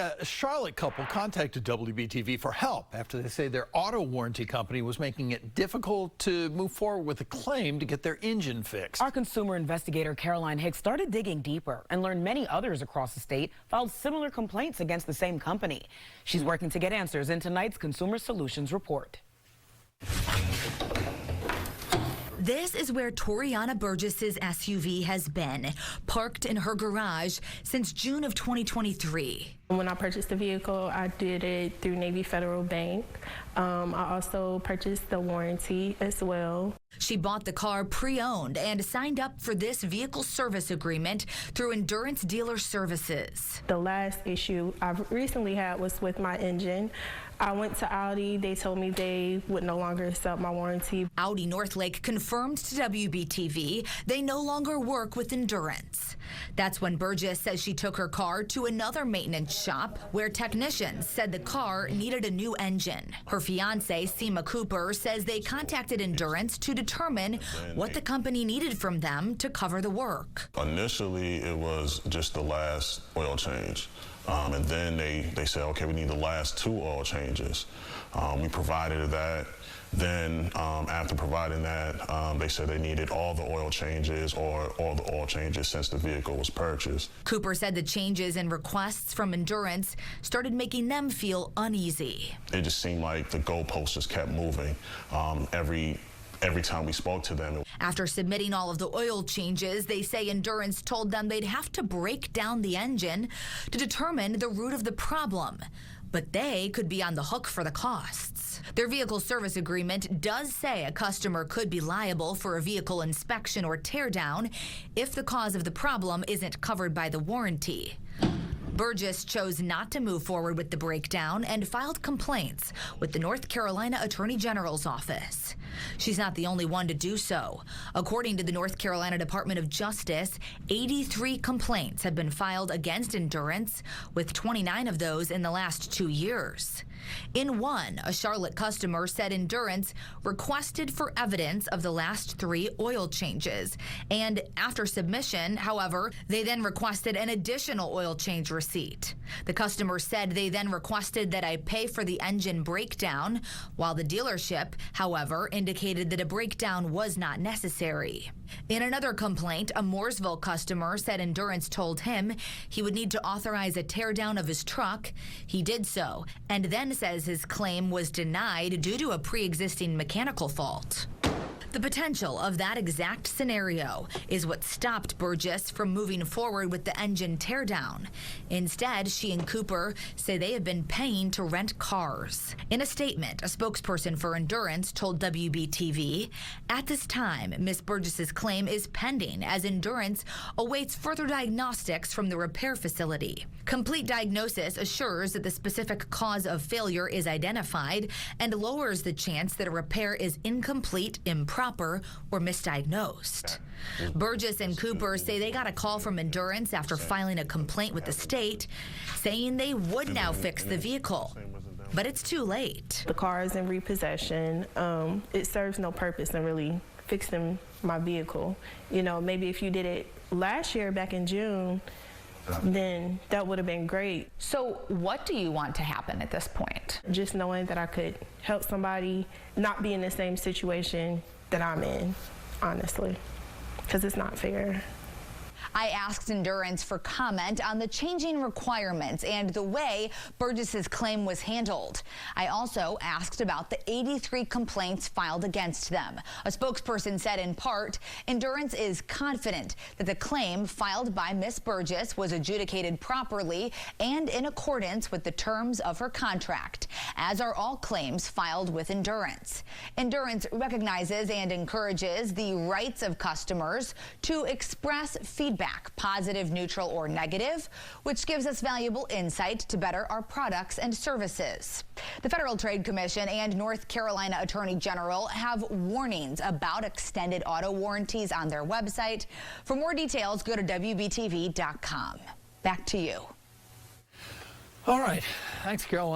A Charlotte couple contacted WBTV for help after they say their auto warranty company was making it difficult to move forward with a claim to get their engine fixed. Our consumer investigator Caroline Hicks started digging deeper and learned many others across the state filed similar complaints against the same company. She's working to get answers in tonight's Consumer Solutions Report. This is where Toriana Burgess's SUV has been, parked in her garage since June of 2023. When I purchased the vehicle, I did it through Navy Federal Bank. I also purchased the warranty as well. She bought the car pre-owned and signed up for this vehicle service agreement through Endurance Dealer Services. The last issue I recently had was with my engine. I went to Audi. They told me they would no longer accept my warranty. Audi Northlake confirmed to WBTV they no longer work with Endurance. That's when Burgess says she took her car to another maintenance shop where technicians said the car needed a new engine. Her fiance, Seema Cooper, says they contacted Endurance to determine what the company needed from them to cover the work. Initially, it was just the last oil change. And then they said, okay, we need the last 2 oil changes. We provided that. Then after providing that, they said they needed all the oil changes or all the oil changes since the vehicle was purchased. Cooper said the changes and requests from Endurance started making them feel uneasy. It just seemed like the goalposts just kept moving every time we spoke to them. After submitting all of the oil changes, they say Endurance told them they'd have to break down the engine to determine the root of the problem, but they could be on the hook for the costs. Their vehicle service agreement does say a customer could be liable for a vehicle inspection or teardown if the cause of the problem isn't covered by the warranty. Burgess chose not to move forward with the breakdown and filed complaints with the North Carolina Attorney General's office. She's not the only one to do so. According to the North Carolina Department of Justice, 83 complaints have been filed against Endurance, with 29 of those in the last 2 years. In one, a Charlotte customer said Endurance requested for evidence of the last 3 oil changes, and after submission, however, they then requested an additional oil change receipt. The customer said they then requested that I pay for the engine breakdown, while the dealership, however, indicated that a breakdown was not necessary. In another complaint, a Mooresville customer said Endurance told him he would need to authorize a teardown of his truck. He did so, and then says his claim was denied due to a pre-existing mechanical fault. The potential of that exact scenario is what stopped Burgess from moving forward with the engine teardown. Instead, she and Cooper say they have been paying to rent cars. In a statement, a spokesperson for Endurance told WBTV, at this time, Ms. Burgess's claim is pending as Endurance awaits further diagnostics from the repair facility. Complete diagnosis assures that the specific cause of failure is identified and lowers the chance that a repair is incomplete, improper, or misdiagnosed. Burgess and Cooper say they got a call from Endurance after filing a complaint with the state, saying they would now fix the vehicle. But it's too late. The car is in repossession. It serves no purpose in really fixing my vehicle. You know, maybe if you did it last year, back in June, then that would have been great. So what do you want to happen at this point? Just knowing that I could help somebody not be in the same situation that I'm in, honestly, because it's not fair. I asked Endurance for comment on the changing requirements and the way Burgess's claim was handled. I also asked about the 83 complaints filed against them. A spokesperson said in part, Endurance is confident that the claim filed by Ms. Burgess was adjudicated properly and in accordance with the terms of her contract, as are all claims filed with Endurance. Endurance recognizes and encourages the rights of customers to express feedback, positive, neutral, or negative, which gives us valuable insight to better our products and services. The Federal Trade Commission and North Carolina Attorney General have warnings about extended auto warranties on their website. For more details, go to WBTV.com. Back to you. All right. Thanks, Caroline.